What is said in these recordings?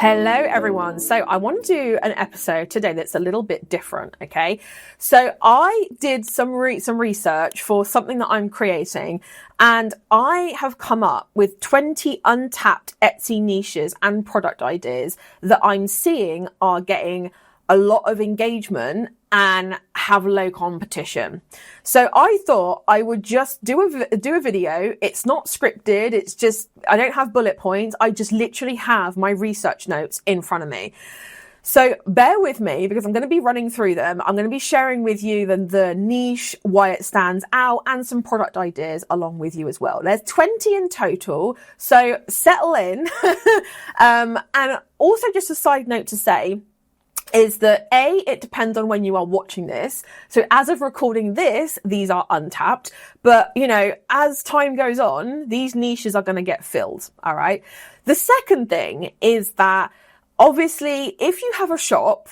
Hello everyone. So I want to do an episode today that's a little bit different, okay? So I did some research for something that I'm creating, and I have come up with 20 untapped Etsy niches and product ideas that I'm seeing are getting a lot of engagement and have low competition. So I thought I would just do a video. It's not scripted. It's just, I don't have bullet points. I just literally have my research notes in front of me. So bear with me because I'm going to be running through them. I'm going to be sharing with you the niche, why it stands out, and some product ideas along with you as well. There's 20 in total. So settle in. And also just a side note to say, is that it depends on when you are watching this. So as of recording this, these are untapped. But, you know, as time goes on, these niches are going to get filled. All right. The second thing is that obviously, if you have a shop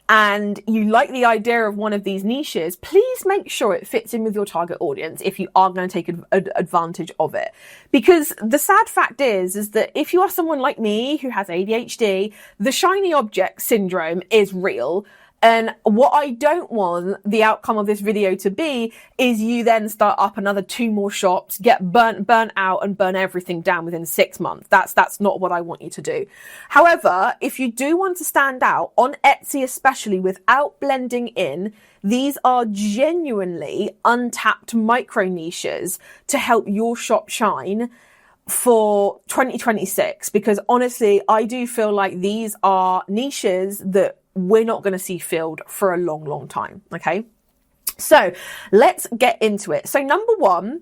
and you like the idea of one of these niches, please make sure it fits in with your target audience if you are going to take advantage of it. Because the sad fact is that if you are someone like me who has ADHD, the shiny object syndrome is real. And what I don't want the outcome of this video to be is you then start up another 2 more shops, get burnt out and burn everything down within 6 months. That's not what I want you to do. However, if you do want to stand out on Etsy, especially without blending in, these are genuinely untapped micro niches to help your shop shine for 2026. Because honestly, I do feel like these are niches that we're not going to see filled for a long, long time. Okay. So let's get into it. So number 1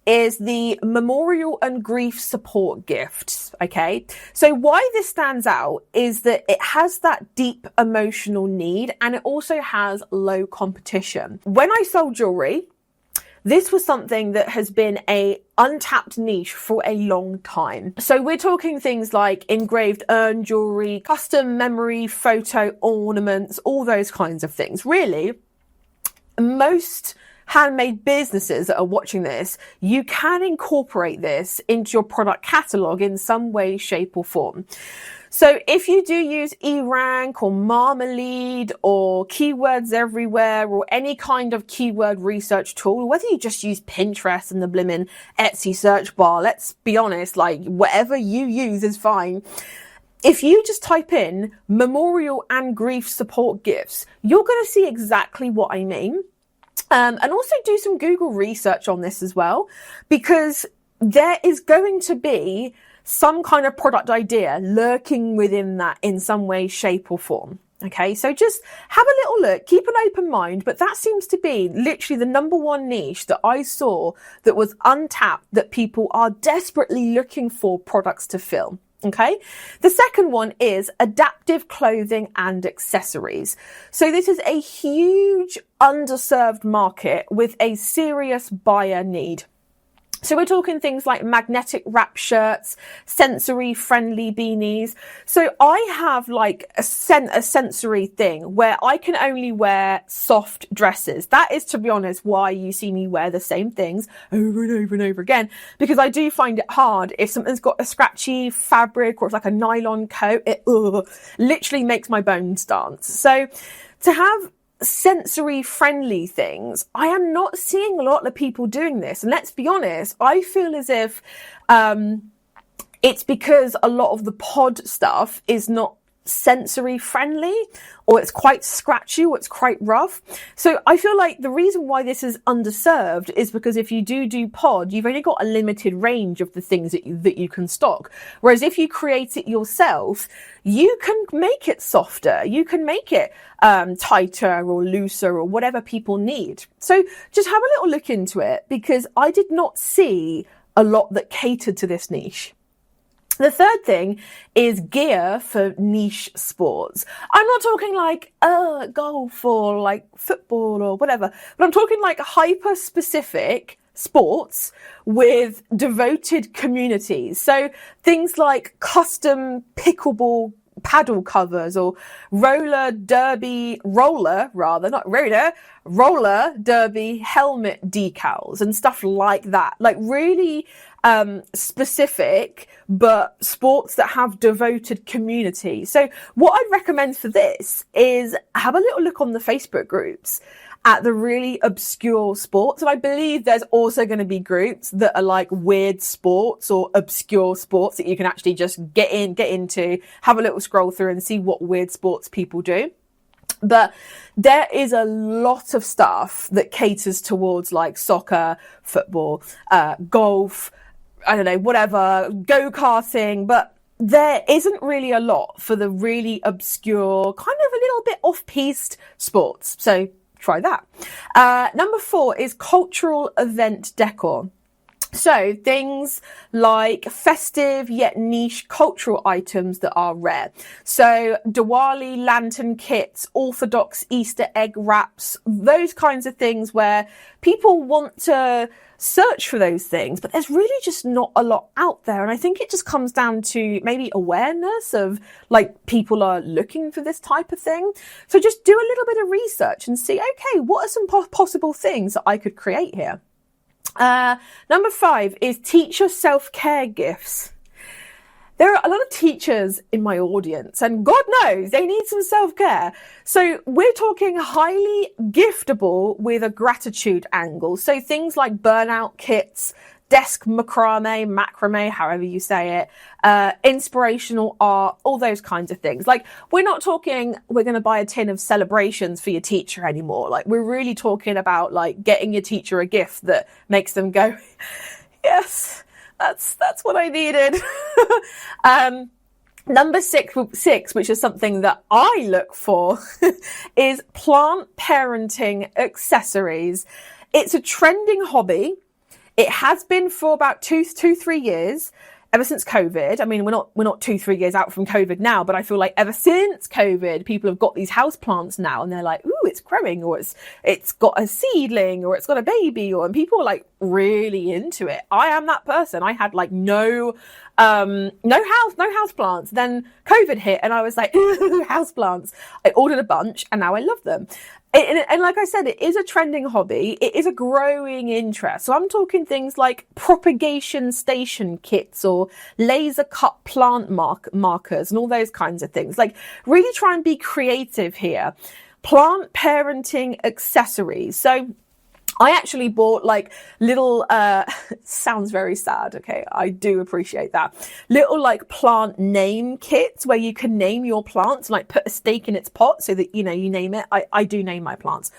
is the memorial and grief support gifts. Okay. So why this stands out is that it has that deep emotional need and it also has low competition. When I sold jewelry, this was something that has been a untapped niche for a long time. So we're talking things like engraved urn jewelry, custom memory photo ornaments, all those kinds of things. Really, most handmade businesses that are watching this, you can incorporate this into your product catalog in some way, shape or form. So if you do use eRank or Marmalade or Keywords Everywhere or any kind of keyword research tool, whether you just use Pinterest and the blimmin' Etsy search bar, let's be honest, like whatever you use is fine. If you just type in memorial and grief support gifts, you're going to see exactly what I mean. And also do some Google research on this as well, because there is going to be some kind of product idea lurking within that in some way, shape or form. Okay, so just have a little look, keep an open mind, but that seems to be literally the number 1 niche that I saw that was untapped, that people are desperately looking for products to fill. Okay, the second one is adaptive clothing and accessories. So this is a huge underserved market with a serious buyer need. So we're talking things like magnetic wrap shirts, sensory friendly beanies. So I have like a sensory thing where I can only wear soft dresses. That is, to be honest, why you see me wear the same things over and over and over again, because I do find it hard if something's got a scratchy fabric or it's like a nylon coat, it literally makes my bones dance. So to have sensory friendly things, I am not seeing a lot of people doing this. And let's be honest, I feel as if it's because a lot of the pod stuff is not sensory friendly, or it's quite scratchy, or it's quite rough. So I feel like the reason why this is underserved is because if you do pod, you've only got a limited range of the things that you can stock. Whereas if you create it yourself, you can make it softer, you can make it tighter or looser or whatever people need. So just have a little look into it, because I did not see a lot that catered to this niche. The third thing is gear for niche sports. I'm not talking like golf or like football or whatever, but I'm talking like hyper specific sports with devoted communities. So things like custom pickleball paddle covers or roller derby helmet decals and stuff like that. Like really specific, but sports that have devoted community. So what I'd recommend for this is have a little look on the Facebook groups at the really obscure sports. And I believe there's also going to be groups that are like weird sports or obscure sports that you can actually just get into, have a little scroll through and see what weird sports people do. But there is a lot of stuff that caters towards like soccer, football, golf, I don't know, whatever, go-karting, but there isn't really a lot for the really obscure, kind of a little bit off-piste sports. So try that. Number 4 is cultural event decor. So things like festive yet niche cultural items that are rare. So Diwali lantern kits, Orthodox Easter egg wraps, those kinds of things where people want to search for those things, but there's really just not a lot out there. And I think it just comes down to maybe awareness of like people are looking for this type of thing. So just do a little bit of research and see, okay, what are some possible things that I could create here? Number 5 is teacher self-care gifts. There are a lot of teachers in my audience, and God knows they need some self-care. So we're talking highly giftable with a gratitude angle. So things like burnout kits, desk macrame, however you say it, inspirational art, all those kinds of things. Like, we're not talking we're going to buy a tin of celebrations for your teacher anymore. Like, we're really talking about like getting your teacher a gift that makes them go, yes, that's what I needed. Number six, which is something that I look for, is plant parenting accessories. It's a trending hobby. It has been for about 2-3 years, ever since COVID. I mean, we're not 2-3 years out from COVID now, but I feel like ever since COVID, people have got these house plants now, and they're like, ooh, it's growing, or it's got a seedling, or it's got a baby, and people are like really into it. I am that person. I had like no house plants. Then COVID hit, and I was like, house plants. I ordered a bunch, and now I love them. And like I said, it is a trending hobby. It is a growing interest. So I'm talking things like propagation station kits or laser cut plant markers and all those kinds of things. Like, really try and be creative here. Plant parenting accessories. So I actually bought like little, sounds very sad. Okay. I do appreciate that. Little like plant name kits where you can name your plants, like put a stake in its pot so that, you name it. I do name my plants.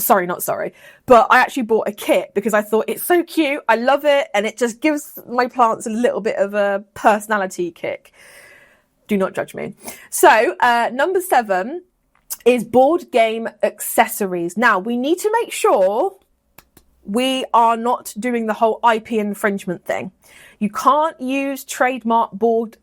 Not sorry. But I actually bought a kit because I thought it's so cute. I love it. And it just gives my plants a little bit of a personality kick. Do not judge me. So, number 7 is board game accessories. Now, we need to make sure we are not doing the whole IP infringement thing. You can't use trademark board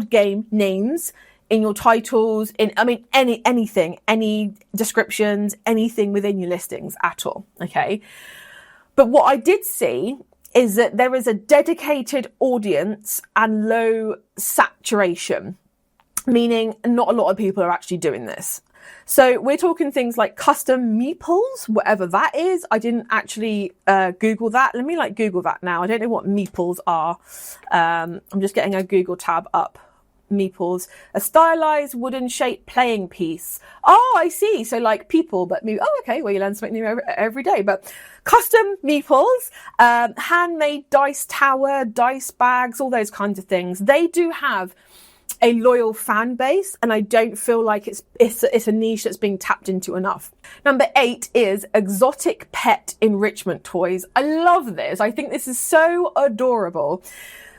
game names in your titles, anything, any descriptions, anything within your listings at all, okay? But what I did see is that there is a dedicated audience and low saturation, meaning not a lot of people are actually doing this. So we're talking things like custom meeples, whatever that is. I didn't actually Google that. Let me Google that now. I don't know what meeples are. I'm just getting a Google tab up. Meeples, a stylized wooden shaped playing piece. Oh, I see. So like people, but oh, okay. Well, you learn something new every day. But custom meeples, handmade dice tower, dice bags, all those kinds of things. They do have a loyal fan base, and I don't feel like it's a niche that's being tapped into enough. Number 8 is exotic pet enrichment toys. I love this. I think this is so adorable.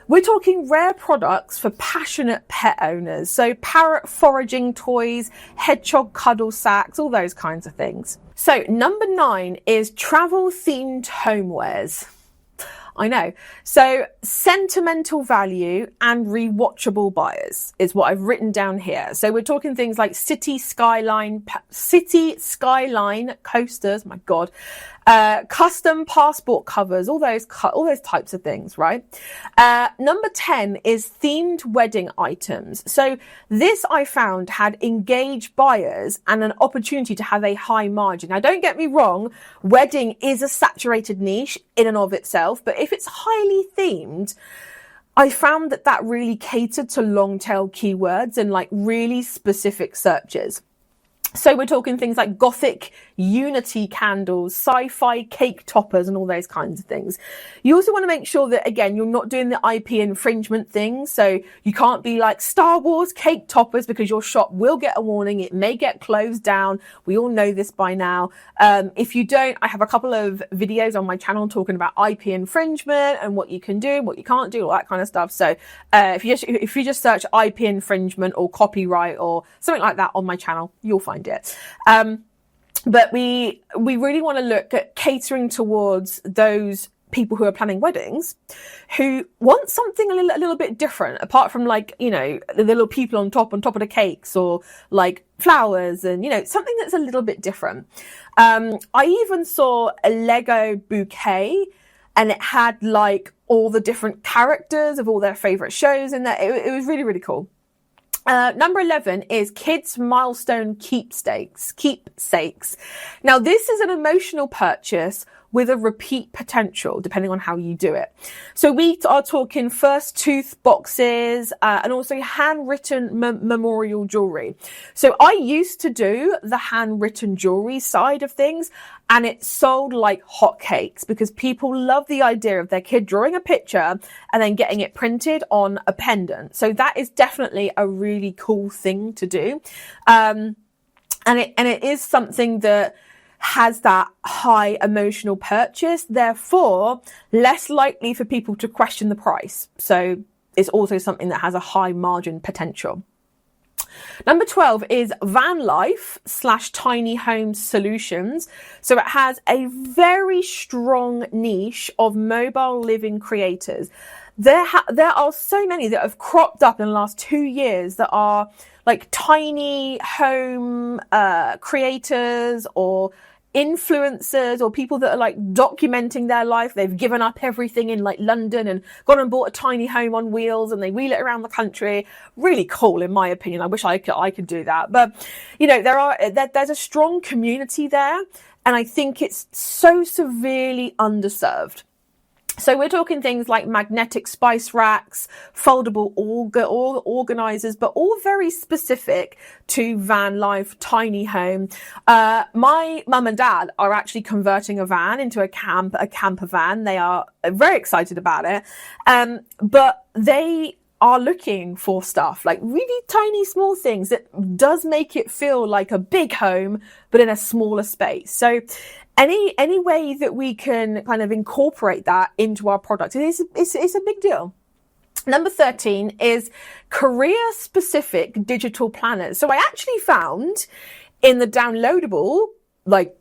We're talking rare products for passionate pet owners. So parrot foraging toys, hedgehog cuddle sacks, all those kinds of things. So number 9 is travel themed homewares. I know. So sentimental value and rewatchable buyers is what I've written down here. So we're talking things like city skyline coasters, my God, custom passport covers, all those types of things, right? Number 10 is themed wedding items. So this I found had engaged buyers and an opportunity to have a high margin. Now, don't get me wrong, wedding is a saturated niche in and of itself, but if it's highly themed, I found that really catered to long tail keywords and like really specific searches. So we're talking things like gothic unity candles, sci-fi cake toppers, and all those kinds of things. You also want to make sure that, again, you're not doing the IP infringement thing. So you can't be like Star Wars cake toppers, because your shop will get a warning. It may get closed down. We all know this by now. If you don't, I have a couple of videos on my channel talking about IP infringement and what you can do and what you can't do, all that kind of stuff. So if you just search IP infringement or copyright or something like that on my channel, you'll find it. But we really want to look at catering towards those people who are planning weddings who want something a little bit different, apart from like, you know, the little people on top of the cakes, or like flowers, and, you know, something that's a little bit different. I even saw a Lego bouquet, and it had like all the different characters of all their favorite shows in there. It was really, really cool. Number 11 is kids milestone keepsakes. Now, this is an emotional purchase with a repeat potential, depending on how you do it. So we are talking first tooth boxes, and also handwritten memorial jewelry. So I used to do the handwritten jewelry side of things, and it sold like hotcakes because people love the idea of their kid drawing a picture and then getting it printed on a pendant. So that is definitely a really cool thing to do. And it is something that has that high emotional purchase, therefore less likely for people to question the price. So it's also something that has a high margin potential. Number 12 is van life / tiny home solutions. So it has a very strong niche of mobile living creators. There are so many that have cropped up in the last 2 years that are like tiny home creators or influencers, or people that are like documenting their life. They've given up everything in like London and gone and bought a tiny home on wheels, and they wheel it around the country. Really cool, in my opinion. I wish I could do that. But you know, there's a strong community there, and I think it's so severely underserved. So we're talking things like magnetic spice racks, foldable organizers, but all very specific to van life, tiny home. My mum and dad are actually converting a van into a camper van. They are very excited about it. But they are looking for stuff like really tiny, small things that does make it feel like a big home, but in a smaller space. So any way that we can kind of incorporate that into our product, it's a big deal. Number 13 is career-specific digital planners. So I actually found in the downloadable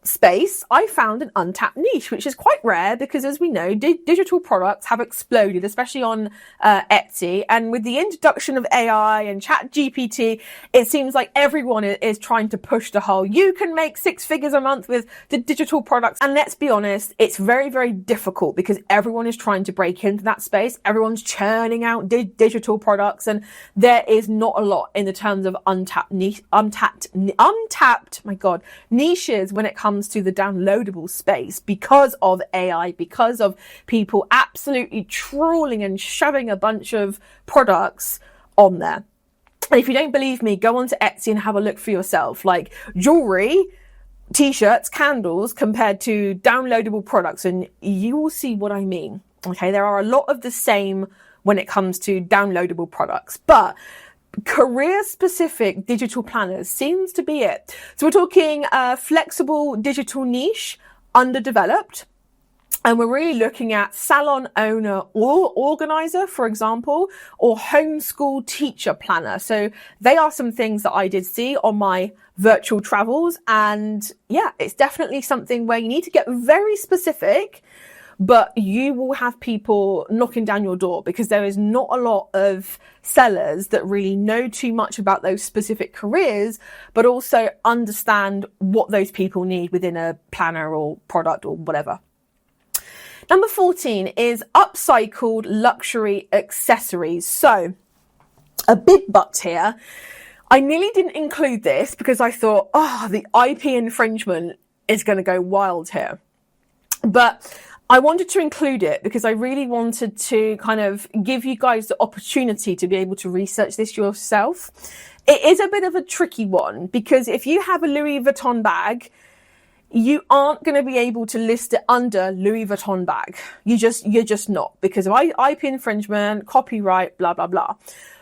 space, I found an untapped niche, which is quite rare because, as we know, digital products have exploded, especially on Etsy. And with the introduction of AI and ChatGPT, it seems like everyone is trying to push the whole, you can make 6 figures a month with the digital products. And let's be honest, it's very, very difficult because everyone is trying to break into that space. Everyone's churning out digital products, and there is not a lot in the terms of untapped, niches when it comes to the downloadable space because of AI, because of people absolutely trawling and shoving a bunch of products on there. And if you don't believe me, go onto Etsy and have a look for yourself. Like jewelry, t-shirts, candles compared to downloadable products, and you will see what I mean. Okay, there are a lot of the same when it comes to downloadable products, but career-specific digital planners seems to be it. So we're talking flexible digital niche, underdeveloped, and we're really looking at salon owner or organizer, for example, or homeschool teacher planner. So they are some things that I did see on my virtual travels, and yeah, it's definitely something where you need to get very specific, but you will have people knocking down your door because there is not a lot of sellers that really know too much about those specific careers, but also understand what those people need within a planner or product or whatever. Number 14 is upcycled luxury accessories. So a big but here. I nearly didn't include this because I thought, the IP infringement is going to go wild here. But I wanted to include it because I really wanted to kind of give you guys the opportunity to be able to research this yourself. It is a bit of a tricky one because if you have a Louis Vuitton bag, you aren't going to be able to list it under Louis Vuitton bag. You're just not, because of IP infringement, copyright, blah, blah, blah.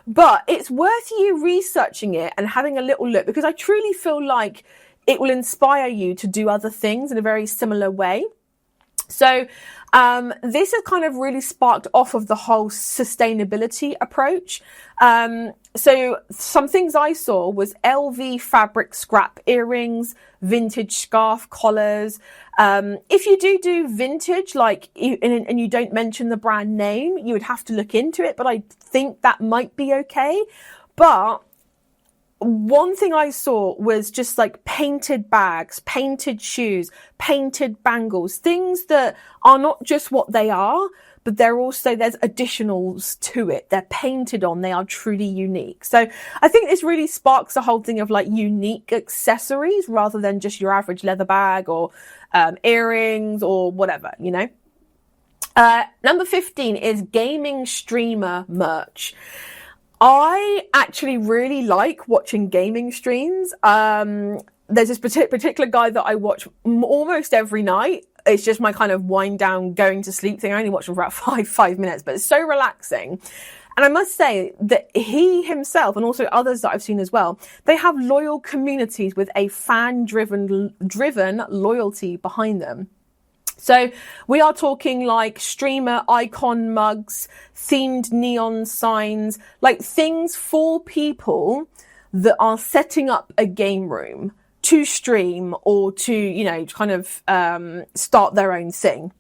But it's worth you researching it and having a little look, because I truly feel like it will inspire you to do other things in a very similar way. So this has kind of really sparked off of the whole sustainability approach. So some things I saw was LV fabric scrap earrings, vintage scarf collars. If you do vintage, and you don't mention the brand name, you would have to look into it, but I think that might be okay. But one thing I saw was just like painted bags, painted shoes, painted bangles, things that are not just what they are, but there's additionals to it. They're painted on, they are truly unique. So I think this really sparks the whole thing of like unique accessories rather than just your average leather bag or earrings or whatever, you know. Number 15 is gaming streamer merch. I actually really like watching gaming streams. There's this particular guy that I watch almost every night. It's just my kind of wind down, going to sleep thing. I only watch for about five minutes, but it's so relaxing. And I must say that he himself, and also others that I've seen as well, they have loyal communities with a fan-driven loyalty behind them. So we are talking like streamer icon mugs, themed neon signs, like things for people that are setting up a game room to stream or to, you know, kind of start their own thing.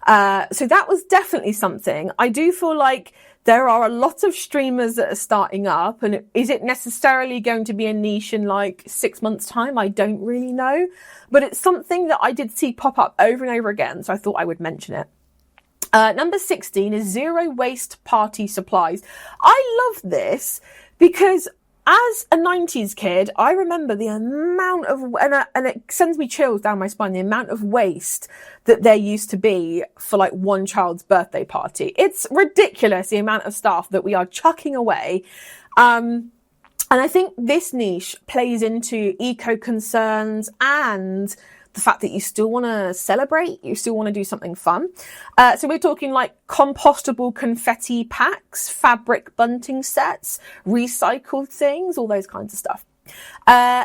So that was definitely something. I do feel like there are a lot of streamers that are starting up, and is it necessarily going to be a niche in like 6 months' time? I don't really know, but it's something that I did see pop up over and over again, so I thought I would mention it. Number 16 is zero waste party supplies. I love this because as a 90s kid, I remember the amount of, and it sends me chills down my spine, the amount of waste that there used to be for like one child's birthday party. It's ridiculous, the amount of stuff that we are chucking away. And I think this niche plays into eco concerns and the fact that you still want to celebrate, you still want to do something fun. So we're talking like compostable confetti packs, fabric bunting sets, recycled things, all those kinds of stuff.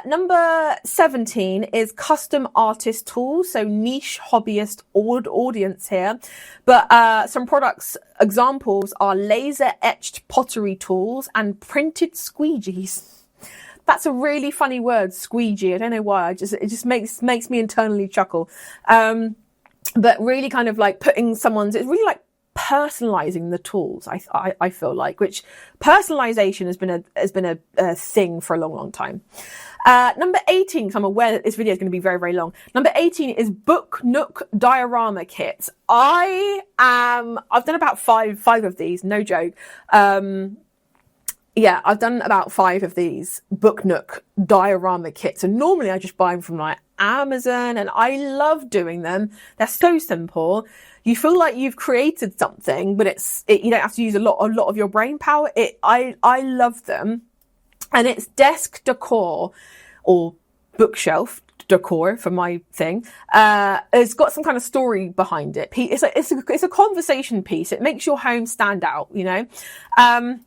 Number 17 is custom artist tools, so niche hobbyist audience here. But some products examples are laser etched pottery tools and printed squeegees. That's a really funny word, squeegee. I don't know why. It just makes me internally chuckle. But really kind of like it's really like personalizing the tools. I feel like, which personalization has been a thing for a long time. Number 18, because I'm aware that this video is going to be very, very long. Number 18 is Book Nook diorama kits. I've done about five of these, no joke. Yeah, I've done about 5 of these Book Nook diorama kits. And normally I just buy them from like Amazon, and I love doing them. They're so simple. You feel like you've created something, but you don't have to use a lot of your brain power. I love them. And it's desk decor or bookshelf decor for my thing. It's got some kind of story behind it. It's a conversation piece. It makes your home stand out, you know.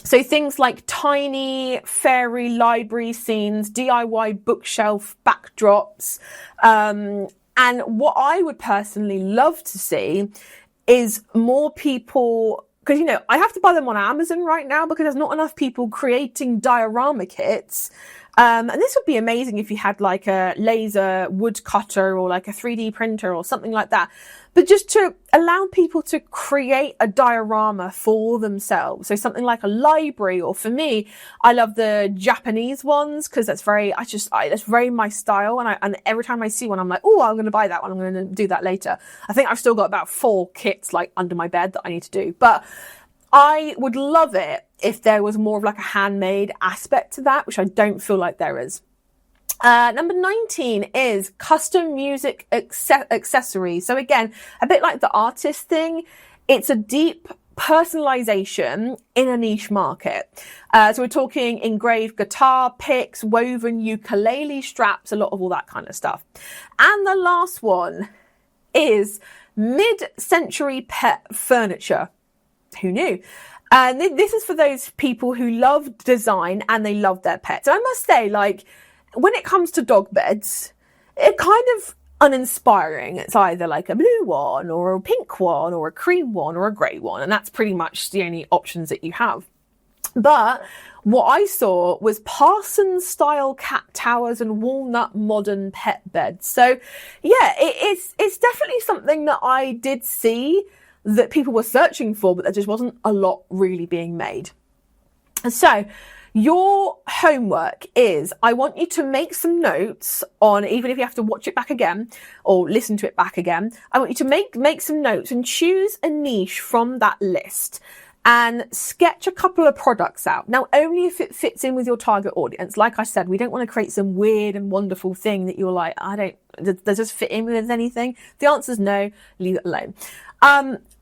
So things like tiny fairy library scenes, DIY bookshelf backdrops. And what I would personally love to see is more people, because, you know, I have to buy them on Amazon right now because there's not enough people creating diorama kits. And this would be amazing if you had like a laser wood cutter or like a 3D printer or something like that. But just to allow people to create a diorama for themselves. So something like a library, or for me, I love the Japanese ones because that's that's very my style. And every time I see one, I'm like, oh, I'm going to buy that one. I'm going to do that later. I think I've still got about 4 kits like under my bed that I need to do. But I would love it if there was more of like a handmade aspect to that, which I don't feel like there is. Number 19 is custom music accessories. So again, a bit like the artist thing, it's a deep personalization in a niche market. So we're talking engraved guitar picks, woven ukulele straps, a lot of all that kind of stuff. And the last one is mid-century pet furniture. Who knew? And this is for those people who love design and they love their pets. So I must say, like, when it comes to dog beds, it's kind of uninspiring. It's either like a blue one or a pink one or a cream one or a grey one. And that's pretty much the only options that you have. But what I saw was Parsons style cat towers and walnut modern pet beds. So yeah, it's definitely something that I did see that people were searching for, but there just wasn't a lot really being made. And so your homework is, I want you to make some notes on, even if you have to watch it back again or listen to it back again, I want you to make some notes and choose a niche from that list and sketch a couple of products out. Now, only if it fits in with your target audience. Like I said, we don't want to create some weird and wonderful thing that you're like, does this fit in with anything? The answer is no, leave it alone.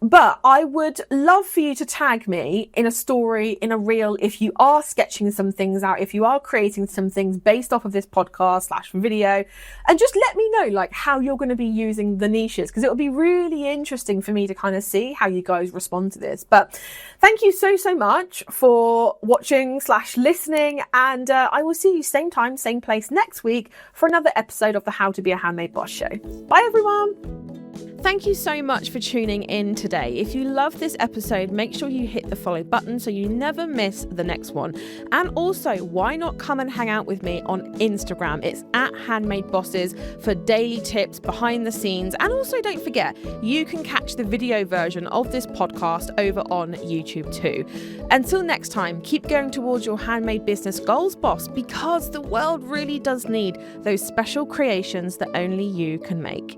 But I would love for you to tag me in a story, in a reel, if you are sketching some things out, if you are creating some things based off of this podcast / video, and just let me know like how you're going to be using the niches, because it will be really interesting for me to kind of see how you guys respond to this. But thank you so much for watching / listening, and I will see you same time, same place next week for another episode of the How to Be a Handmade Boss show. Bye everyone. Thank you so much for tuning in today. If you love this episode, make sure you hit the follow button so you never miss the next one. And also, why not come and hang out with me on Instagram? It's at Handmade Bosses for daily tips, behind the scenes. And also don't forget, you can catch the video version of this podcast over on YouTube too. Until next time, keep going towards your handmade business goals, boss, because the world really does need those special creations that only you can make.